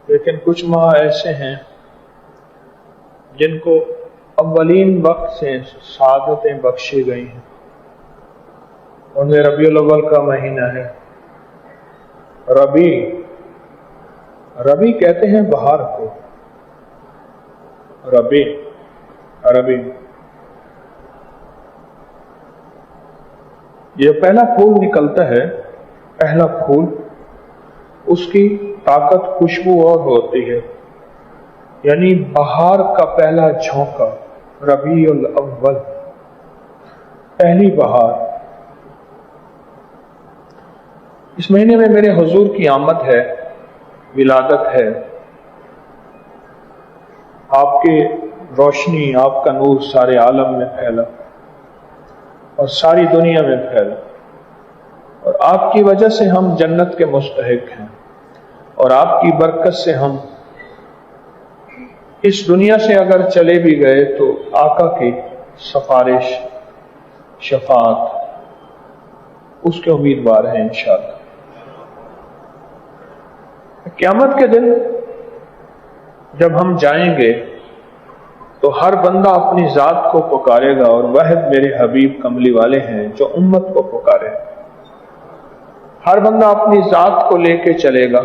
لیکن کچھ ماہ ایسے ہیں جن کو اولین وقت سے سعادتیں بخشی گئی ہیں. ان میں ربیع الاول کا مہینہ ہے. ربیع کہتے ہیں بہار کو. ربیع یہ پہلا پھول نکلتا ہے. پہلا پھول، اس کی طاقت خوشبو اور ہوتی ہے، یعنی بہار کا پہلا جھونکا. ربیع الاول، پہلی بہار. اس مہینے میں میرے حضور کی آمد ہے، ولادت ہے. آپ کی روشنی، آپ کا نور سارے عالم میں پھیلا اور ساری دنیا میں پھیلا، اور آپ کی وجہ سے ہم جنت کے مستحق ہیں، اور آپ کی برکت سے ہم اس دنیا سے اگر چلے بھی گئے تو آقا کی سفارش، شفاعت، اس کے امیدوار ہیں انشاءاللہ. قیامت کے دن جب ہم جائیں گے تو ہر بندہ اپنی ذات کو پکارے گا، اور واحد میرے حبیب کملی والے ہیں جو امت کو پکارے. ہر بندہ اپنی ذات کو لے کے چلے گا،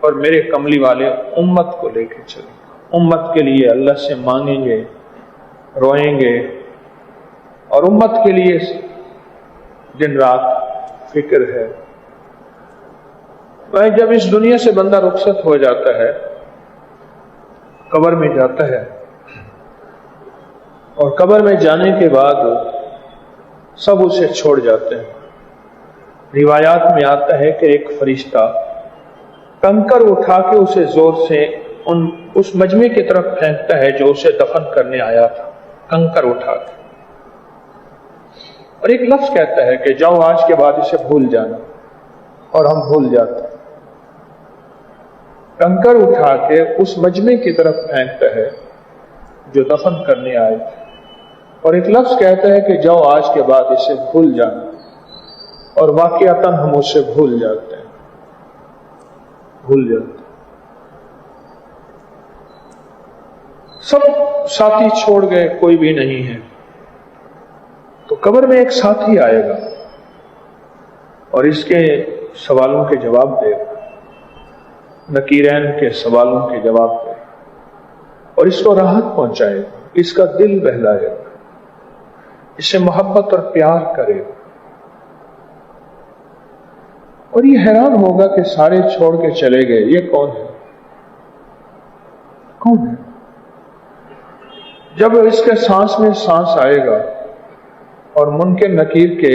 اور میرے کملی والے امت کو لے کے چلے گا. امت کے لیے اللہ سے مانگیں گے، روئیں گے، اور امت کے لیے دن رات فکر ہے. بھائی، جب اس دنیا سے بندہ رخصت ہو جاتا ہے، قبر میں جاتا ہے، اور قبر میں جانے کے بعد سب اسے چھوڑ جاتے ہیں. روایات میں آتا ہے کہ ایک فرشتہ کنکر اٹھا کے اسے زور سے اس مجمع کی طرف پھینکتا ہے جو اسے دفن کرنے آیا تھا. کنکر اٹھا کے، اور ایک لفظ کہتا ہے کہ جاؤ آج کے بعد اسے بھول جانا، اور ہم بھول جاتے ہیں. کنکر اٹھا کے اس مجمع کی طرف پھینکتا ہے جو دفن کرنے آئے تھے، اور ایک لفظ کہتا ہے کہ جاؤ آج کے بعد اسے بھول جانا، اور واقعتاً ہم اسے بھول جاتے ہیں. سب ساتھی چھوڑ گئے، کوئی بھی نہیں ہے. تو قبر میں ایک ساتھی آئے گا اور اس کے سوالوں کے جواب دے گا، نکیرین کے سوالوں کے جواب دے گا، اور اس کو راحت پہنچائے گا، اس کا دل بہلائے گا، اس سے محبت اور پیار کرے گا. اور یہ حیران ہوگا کہ سارے چھوڑ کے چلے گئے، یہ کون ہے؟ جب اس کے سانس میں سانس آئے گا اور منکر نکیر کے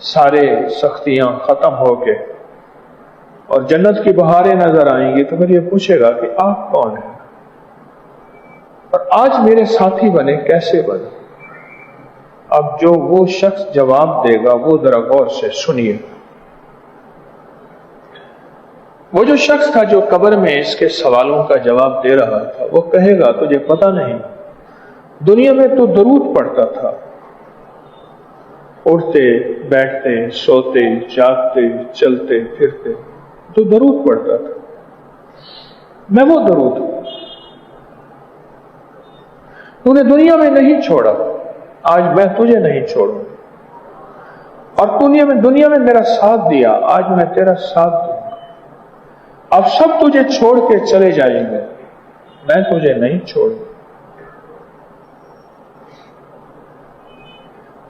سارے سختیاں ختم ہو کے اور جنت کی بہاریں نظر آئیں گی، تو پھر یہ پوچھے گا کہ آپ کون ہیں، اور آج میرے ساتھی بنے، کیسے بنے؟ اب جو وہ شخص جواب دے گا وہ ذرا غور سے سنیے. وہ جو شخص تھا جو قبر میں اس کے سوالوں کا جواب دے رہا تھا، وہ کہے گا تجھے پتہ نہیں، دنیا میں تو درود پڑھتا تھا، اٹھتے بیٹھتے سوتے جاگتے چلتے پھرتے تو درود پڑھتا تھا. میں وہ درود ہوں. تو نے دنیا میں نہیں چھوڑا، آج میں تجھے نہیں چھوڑوں، اور دنیا میں میرا ساتھ دیا، آج میں تیرا ساتھ دوں. اب سب تجھے چھوڑ کے چلے جائیں گے، میں تجھے نہیں چھوڑوں.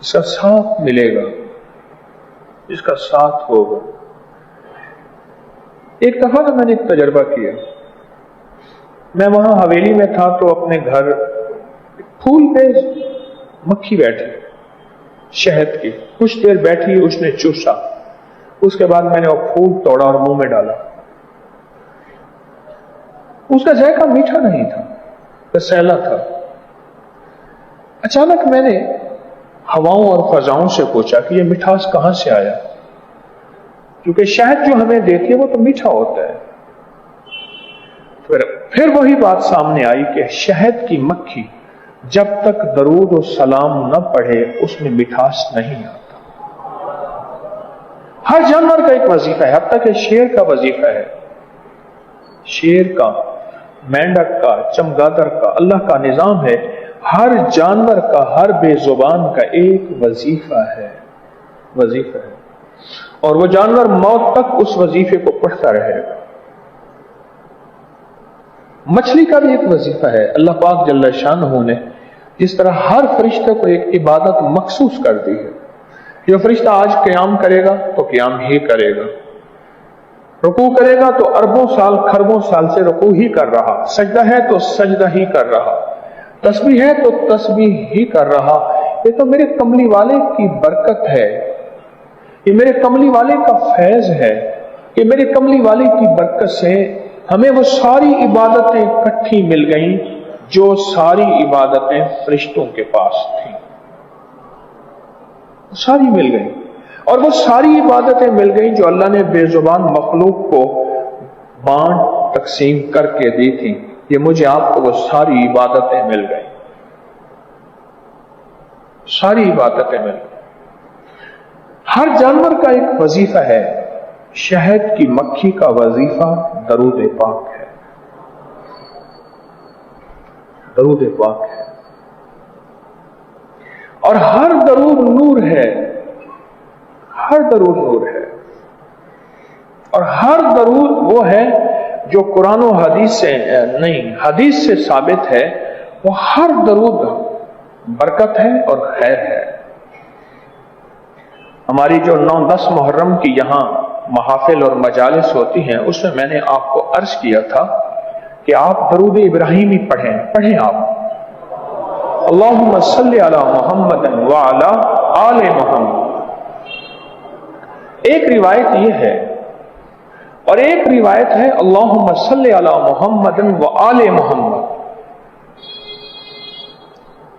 اس کا ساتھ ملے گا، اس کا ساتھ ہوگا. ایک دفعہ میں نے ایک تجربہ کیا. میں وہاں حویلی میں تھا تو اپنے گھر پھول پہ مکھی بیٹھی، شہد کی، کچھ دیر بیٹھی، اس نے چوسا. اس کے بعد میں نے وہ پھول توڑا اور منہ میں ڈالا. اس کا ذائقہ میٹھا نہیں تھا، رسیلا تھا. اچانک میں نے ہواؤں اور فضاؤں سے پوچھا کہ یہ مٹھاس کہاں سے آیا، کیونکہ شہد جو ہمیں دیتی ہے وہ تو میٹھا ہوتا ہے. پھر وہی بات سامنے آئی کہ شہد کی مکھی جب تک درود و سلام نہ پڑھے اس میں مٹھاس نہیں آتا. ہر جانور کا ایک وظیفہ ہے، اب تک شیر کا وظیفہ ہے شیر کا، مینڈک کا، چمگادر کا اللہ کا نظام ہے، ہر جانور کا، ہر بے زبان کا ایک وظیفہ ہے، وظیفہ ہے، اور وہ جانور موت تک اس وظیفے کو پڑھتا رہے گا۔ مچھلی کا بھی ایک وظیفہ ہے، اللہ پاک جل شانہ نے جس طرح ہر فرشتے کو ایک عبادت مخصوص کر دی ہے۔ جو فرشتہ آج قیام کرے گا تو قیام ہی کرے گا، رکوع کرے گا تو اربوں سال خربوں سال سے رکوع ہی کر رہا، سجدہ ہے تو سجدہ ہی کر رہا، تسبیح ہے تو تسبیح ہی کر رہا۔ یہ تو میرے کملی والے کی برکت ہے، یہ میرے کملی والے کا فیض ہے، یہ میرے کملی والے کی برکت سے ہمیں وہ ساری عبادتیں اکٹھی مل گئیں جو ساری عبادتیں فرشتوں کے پاس تھیں، ساری مل گئیں، اور وہ ساری عبادتیں مل گئیں جو اللہ نے بے زبان مخلوق کو بانٹ تقسیم کر کے دی تھی، یہ مجھے آپ کو وہ ساری عبادتیں مل گئیں، ساری عبادتیں مل گئیں۔ ہر جانور کا ایک وظیفہ ہے، شہد کی مکھی کا وظیفہ درود پاک ہے، درود پاک ہے، اور ہر درود نور ہے، ہر درود نور ہے، اور ہر درود وہ ہے جو قرآن و حدیث سے نہیں، حدیث سے ثابت ہے، وہ ہر درود برکت ہے اور خیر ہے۔ ہماری جو 9-10 محرم کی یہاں محافل اور مجالس ہوتی ہیں، اس میں میں نے آپ کو عرض کیا تھا کہ آپ درود ابراہیمی پڑھیں آپ، اللہم صلی علی محمد وعلی آل محمد۔ ایک روایت یہ ہے، اور ایک روایت ہے اللہم صلی علی محمد وآل محمد،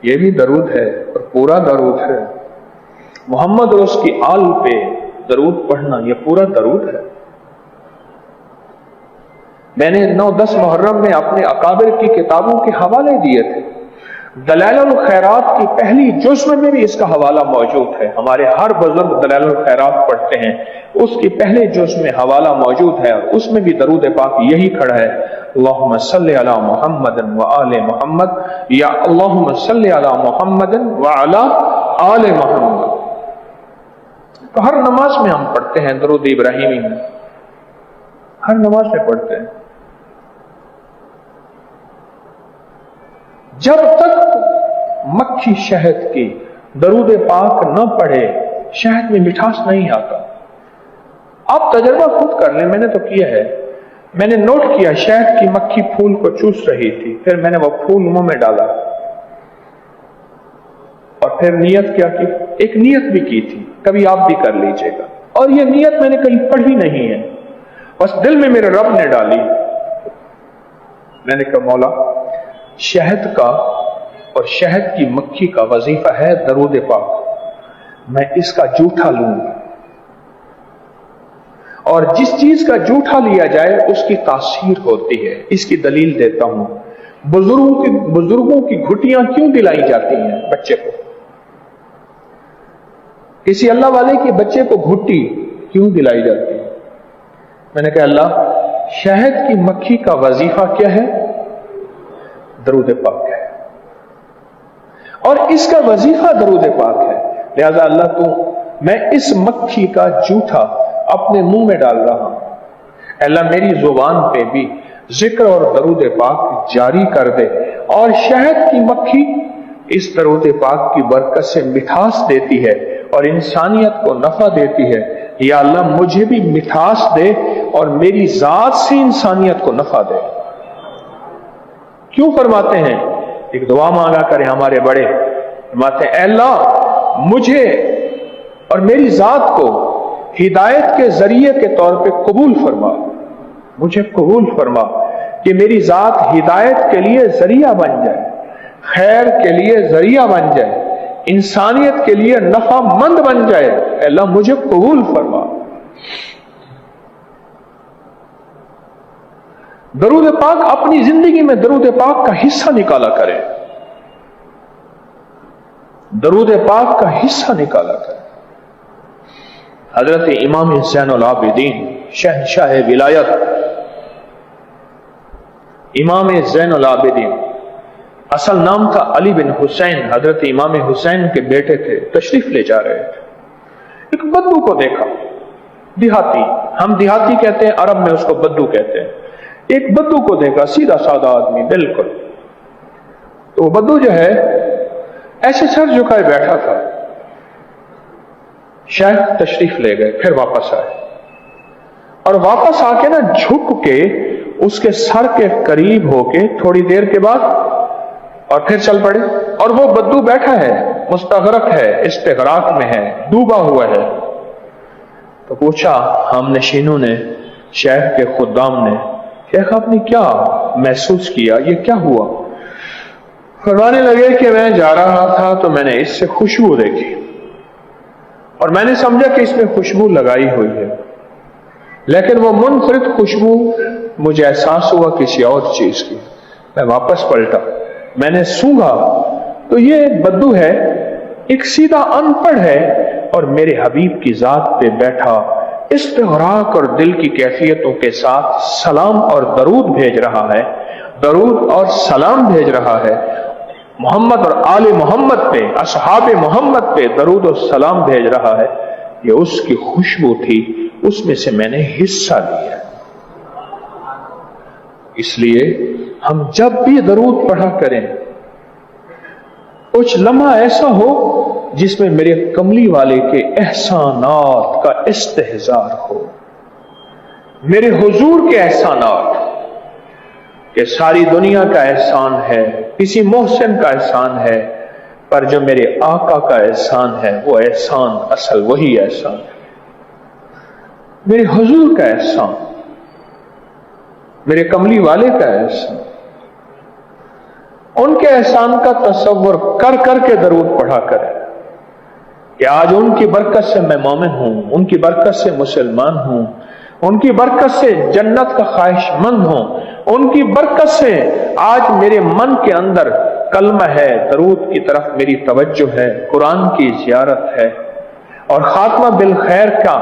یہ بھی درود ہے اور پورا درود ہے، محمد اور اس کی آل پہ درود پڑھنا یہ پورا درود ہے۔ میں نے 9-10 محرم میں اپنے اکابر کی کتابوں کے حوالے دیے تھے، دلائل الخیرات کی پہلی جزء میں بھی اس کا حوالہ موجود ہے، ہمارے ہر بزرگ دلائل الخیرات پڑھتے ہیں، اس کی پہلے جزء میں حوالہ موجود ہے، اور اس میں بھی درود پاک یہی کھڑا ہے، اللہم صلی علی محمد وآل محمد، یا اللہم صلی علی محمد وعلی آل محمد۔ تو ہر نماز میں ہم پڑھتے ہیں درود ابراہیمی میں، ہر نماز میں پڑھتے ہیں۔ جب تک مکھی شہد کی درود پاک نہ پڑھے شہد میں مٹھاس نہیں آتا۔ آپ تجربہ خود کر لیں، میں نے تو کیا ہے، میں نے نوٹ کیا شہد کی مکھی پھول کو چوس رہی تھی، پھر میں نے وہ پھول منہ میں ڈالا، اور پھر نیت کیا کی، ایک نیت بھی کی تھی، کبھی آپ بھی کر لیجئے گا، اور یہ نیت میں نے کہیں پڑھی نہیں ہے، بس دل میں میرے رب نے ڈالی، میں نے کہا مولا شہد کا اور شہد کی مکھی کا وظیفہ ہے درود پاک، میں اس کا جھوٹا لوں گا، اور جس چیز کا جھوٹا لیا جائے اس کی تاثیر ہوتی ہے۔ اس کی دلیل دیتا ہوں، بزرگوں کی گھٹیاں کیوں دلائی جاتی ہیں بچے کو؟ کسی اللہ والے کے بچے کو گھٹی کیوں دلائی جاتی ہے؟ میں نے کہا اللہ شہد کی مکھی کا وظیفہ کیا ہے؟ درود پاک ہے، اور اس کا وظیفہ درود پاک ہے، لہذا اللہ تو میں اس مکھی کا جھوٹا اپنے منہ میں ڈال رہا ہوں، اللہ میری زبان پہ بھی ذکر اور درود پاک جاری کر دے، اور شہد کی مکھی اس درود پاک کی برکت سے مٹھاس دیتی ہے اور انسانیت کو نفع دیتی ہے، یا اللہ مجھے بھی مٹھاس دے اور میری ذات سے انسانیت کو نفع دے۔ کیوں فرماتے ہیں؟ ایک دعا مانگا کریں ہمارے بڑے، فرماتے ہیں اے اللہ مجھے اور میری ذات کو ہدایت کے ذریعے کے طور پہ قبول فرما، مجھے قبول فرما کہ میری ذات ہدایت کے لیے ذریعہ بن جائے، خیر کے لیے ذریعہ بن جائے، انسانیت کے لیے نفع مند بن جائے، اے اللہ مجھے قبول فرما۔ درود پاک اپنی زندگی میں درود پاک کا حصہ نکالا کرے، درود پاک کا حصہ نکالا کرے۔ حضرت امام حسین العابدین شہنشاہ ولایت امام زین العابدین، اصل نام تھا علی بن حسین، حضرت امام حسین کے بیٹے تھے، تشریف لے جا رہے تھے، ایک بدو کو دیکھا، دیہاتی، ہم دیہاتی کہتے ہیں، عرب میں اس کو بدو کہتے ہیں، ایک بدو کو دیکھا، سیدھا سادہ آدمی بالکل، تو وہ بدو جو ہے ایسے سر جھکائے بیٹھا تھا۔ شیخ تشریف لے گئے، پھر واپس آئے، اور واپس آ کے نا جھک کے اس کے سر کے قریب ہو کے تھوڑی دیر کے بعد اور پھر چل پڑے، اور وہ بدو بیٹھا ہے، مستغرق ہے، استغراق میں ہے، ڈوبا ہوا ہے۔ تو پوچھا ہم نشینوں نے، شیخ کے خدام نے، شیخ آپ نے کیا محسوس کیا، یہ کیا ہوا؟ فرمانے لگے کہ میں جا رہا تھا تو میں نے اس سے خوشبو دیکھی، اور میں نے سمجھا کہ اس میں خوشبو لگائی ہوئی ہے، لیکن وہ منفرد خوشبو مجھے احساس ہوا کسی اور چیز کی۔ میں واپس پلٹا، میں نے سونگھا تو یہ بدو ہے، ایک سیدھا ان پڑھ ہے، اور میرے حبیب کی ذات پہ بیٹھا استغراق اور دل کی کیفیتوں کے ساتھ سلام اور درود بھیج رہا ہے، درود اور سلام بھیج رہا ہے، محمد اور آل محمد پہ، اصحاب محمد پہ درود و سلام بھیج رہا ہے۔ یہ اس کی خوشبو تھی، اس میں سے میں نے حصہ لیا۔ اس لیے ہم جب بھی درود پڑھا کریں، کچھ لمحہ ایسا ہو جس میں میرے کملی والے کے احسانات کا استحضار ہو، میرے حضور کے احسانات، کہ ساری دنیا کا احسان ہے، کسی محسن کا احسان ہے، پر جو میرے آقا کا احسان ہے وہ احسان اصل وہی احسان ہے، میرے حضور کا احسان، میرے کملی والے کا احسان، ان کے احسان کا تصور کر کر کے درود پڑھا کرے کہ آج ان کی برکت سے میں مومن ہوں، ان کی برکت سے مسلمان ہوں، ان کی برکت سے جنت کا خواہش مند ہوں، ان کی برکت سے آج میرے من کے اندر کلمہ ہے، درود کی طرف میری توجہ ہے، قرآن کی زیارت ہے، اور خاتمہ بالخیر کا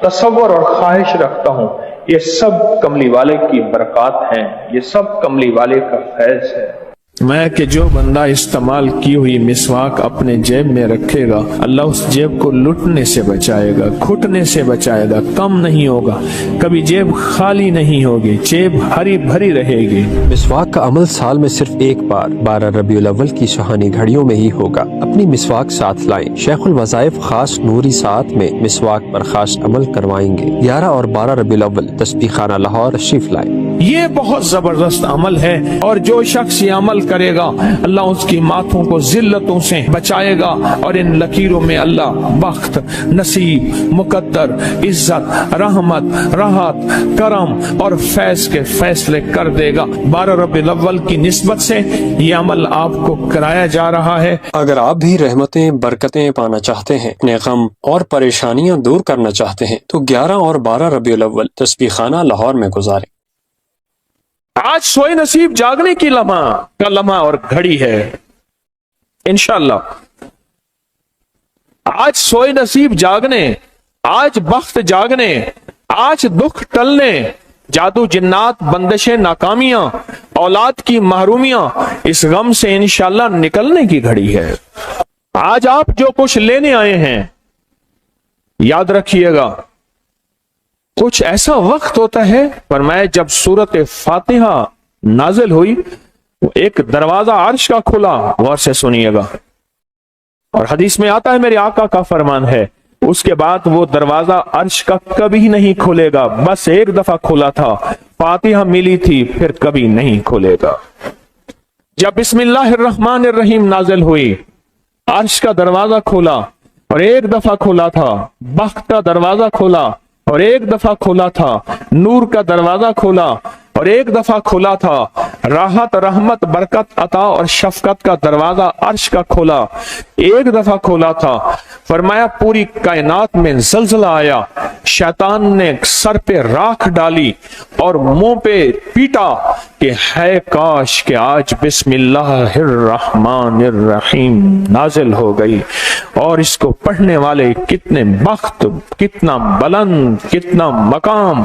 تصور اور خواہش رکھتا ہوں۔ یہ سب کملی والے کی برکات ہیں، یہ سب کملی والے کا فیض ہے۔ میں کہ جو بندہ استعمال کی ہوئی مسواک اپنے جیب میں رکھے گا، اللہ اس جیب کو لٹنے سے بچائے گا، کھٹنے سے بچائے گا، کم نہیں ہوگا، کبھی جیب خالی نہیں ہوگی، جیب ہری بھری رہے گی۔ مسواک کا عمل سال میں صرف ایک بار 12 ربیع الاول کی سہانی گھڑیوں میں ہی ہوگا۔ اپنی مسواک ساتھ لائیں۔ شیخ الوظائف خاص نوری ساتھ میں مسواک پر خاص عمل کروائیں گے۔ 11 اور 12 ربیع الاول تسبیح خانہ لاہور تشریف لائیں۔ یہ بہت زبردست عمل ہے، اور جو شخص یہ عمل کرے گا اللہ اس کی ماتھوں کو ذلتوں سے بچائے گا، اور ان لکیروں میں اللہ بخت، نصیب، مقدر، عزت، رحمت، راحت، کرم اور فیض کے فیصلے کر دے گا۔ 12 ربیع الاول کی نسبت سے یہ عمل آپ کو کرایا جا رہا ہے۔ اگر آپ بھی رحمتیں برکتیں پانا چاہتے ہیں، اپنے غم اور پریشانیاں دور کرنا چاہتے ہیں، تو 11 اور 12 ربیع الاول تسبیح خانہ لاہور میں گزاریں۔ آج سوئے نصیب جاگنے کی لمحہ اور گھڑی ہے، انشاءاللہ آج سوئے نصیب جاگنے، آج بخت جاگنے، آج دکھ ٹلنے، جادو جنات، بندشیں، ناکامیاں، اولاد کی محرومیاں، اس غم سے انشاءاللہ نکلنے کی گھڑی ہے۔ آج آپ جو کچھ لینے آئے ہیں، یاد رکھیے گا کچھ ایسا وقت ہوتا ہے، فرمایا جب سورت فاتحہ نازل ہوئی ایک دروازہ عرش کا کھلا، غور سے سنیے گا، اور حدیث میں آتا ہے میرے آقا کا فرمان ہے، اس کے بعد وہ دروازہ عرش کا کبھی نہیں کھلے گا، بس ایک دفعہ کھلا تھا، فاتحہ ملی تھی، پھر کبھی نہیں کھلے گا۔ جب بسم اللہ الرحمن الرحیم نازل ہوئی، عرش کا دروازہ کھولا اور ایک دفعہ کھولا تھا، بخت کا دروازہ کھولا اور ایک دفعہ کھولا تھا، نور کا دروازہ کھولا اور ایک دفعہ کھولا تھا، راحت، رحمت، برکت، عطا اور شفقت کا دروازہ عرش کا کھولا، ایک دفعہ کھولا تھا۔ فرمایا پوری کائنات میں زلزلہ آیا، شیطان نے سر پہ راکھ ڈالی اور منہ پہ پیٹا کہ ہے کاش کہ آج بسم اللہ الرحمن الرحیم نازل ہو گئی، اور اس کو پڑھنے والے کتنے بخت، کتنا بلند، کتنا مقام،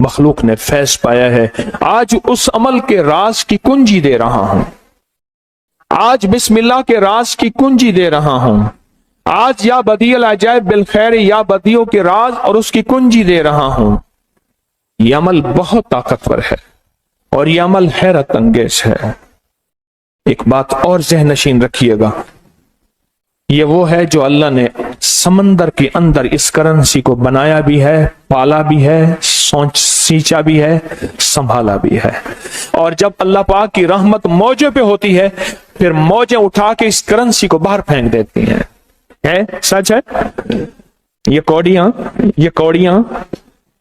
مخلوق نے فیض پایا ہے۔ آج اس عمل کے راز کی کنجی دے رہا ہوں، آج بسم اللہ کے راز کی کنجی دے رہا ہوں، آج یا بدیع العجائب بالخیر یا بدیعوں کے راز اور اس کی کنجی دے رہا ہوں۔ یہ عمل بہت طاقتور ہے اور یہ عمل حیرت انگیز ہے۔ ایک بات اور ذہن نشین رکھیے گا، یہ وہ ہے جو اللہ نے سمندر کے اندر اس کرنسی کو بنایا بھی ہے، پالا بھی ہے، سینچا بھی ہے، سنبھالا بھی ہے، اور جب اللہ پاک کی رحمت موجوں پہ ہوتی ہے پھر موجیں اٹھا کے اس کرنسی کو باہر پھینک دیتی ہیں۔ ہے سچ ہے؟ یہ کوڑیاں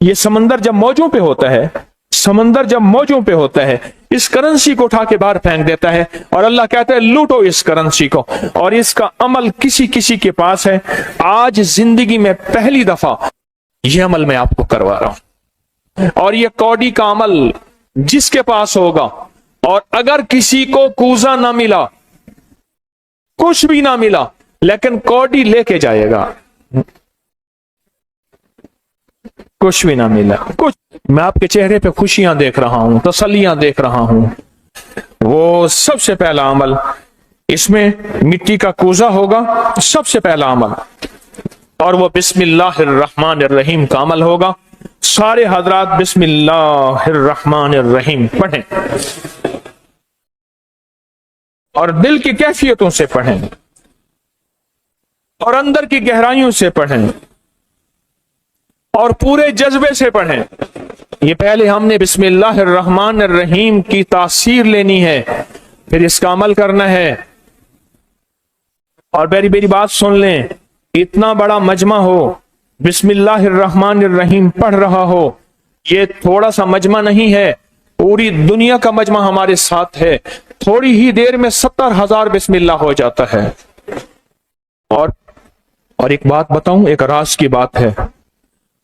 یہ سمندر جب موجوں پہ ہوتا ہے، سمندر جب موجوں پہ ہوتا ہے اس کرنسی کو اٹھا کے باہر پھینک دیتا ہے، اور اللہ کہتا ہے لوٹو اس کرنسی کو، اور اس کا عمل کسی کے پاس ہے۔ آج زندگی میں پہلی دفعہ یہ عمل میں آپ کو کروا رہا ہوں، اور یہ کوڑی کا عمل جس کے پاس ہوگا، اور اگر کسی کو کوزہ نہ ملا، کچھ بھی نہ ملا، لیکن کوڑی لے کے جائے گا، کچھ بھی نہ ملا، کچھ میں آپ کے چہرے پہ خوشیاں دیکھ رہا ہوں، تسلیاں دیکھ رہا ہوں۔ وہ سب سے پہلا عمل، اس میں مٹی کا کوزہ ہوگا، سب سے پہلا عمل، اور وہ بسم اللہ الرحمن الرحیم کا عمل ہوگا۔ سارے حضرات بسم اللہ الرحمن الرحیم پڑھیں، اور دل کی کیفیتوں سے پڑھیں، اور اندر کی گہرائیوں سے پڑھیں، اور پورے جذبے سے پڑھیں۔ یہ پہلے ہم نے بسم اللہ الرحمن الرحیم کی تاثیر لینی ہے، پھر اس کا عمل کرنا ہے۔ اور میری بات سن لیں، اتنا بڑا مجمع ہو، بسم اللہ الرحمن الرحیم پڑھ رہا ہو، یہ تھوڑا سا مجمع نہیں ہے، پوری دنیا کا مجمع ہمارے ساتھ ہے، تھوڑی ہی دیر میں 70,000 بسم اللہ ہو جاتا ہے۔ اور ایک بات بتاؤں، ایک راز کی بات ہے،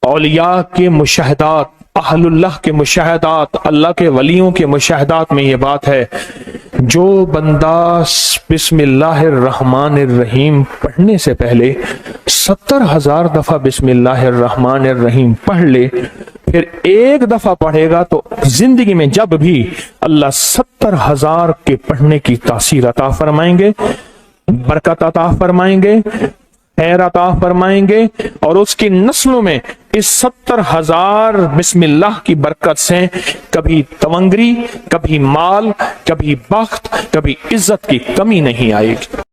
اولیاء کے مشاہدات، اہل اللہ کے مشاہدات، اللہ کے ولیوں کے مشاہدات میں یہ بات ہے، جو بندہ بسم اللہ الرحمن الرحیم پڑھنے سے پہلے 70,000 دفعہ بسم اللہ الرحمن الرحیم پڑھ لے، پھر ایک دفعہ پڑھے گا تو زندگی میں جب بھی اللہ 70,000 کے پڑھنے کی تاثیر عطا فرمائیں گے، برکت عطا فرمائیں گے، خیر عطا فرمائیں گے، اور اس کی نسلوں میں اس 70,000 بسم اللہ کی برکت سے کبھی تونگری، کبھی مال، کبھی بخت، کبھی عزت کی کمی نہیں آئے گی۔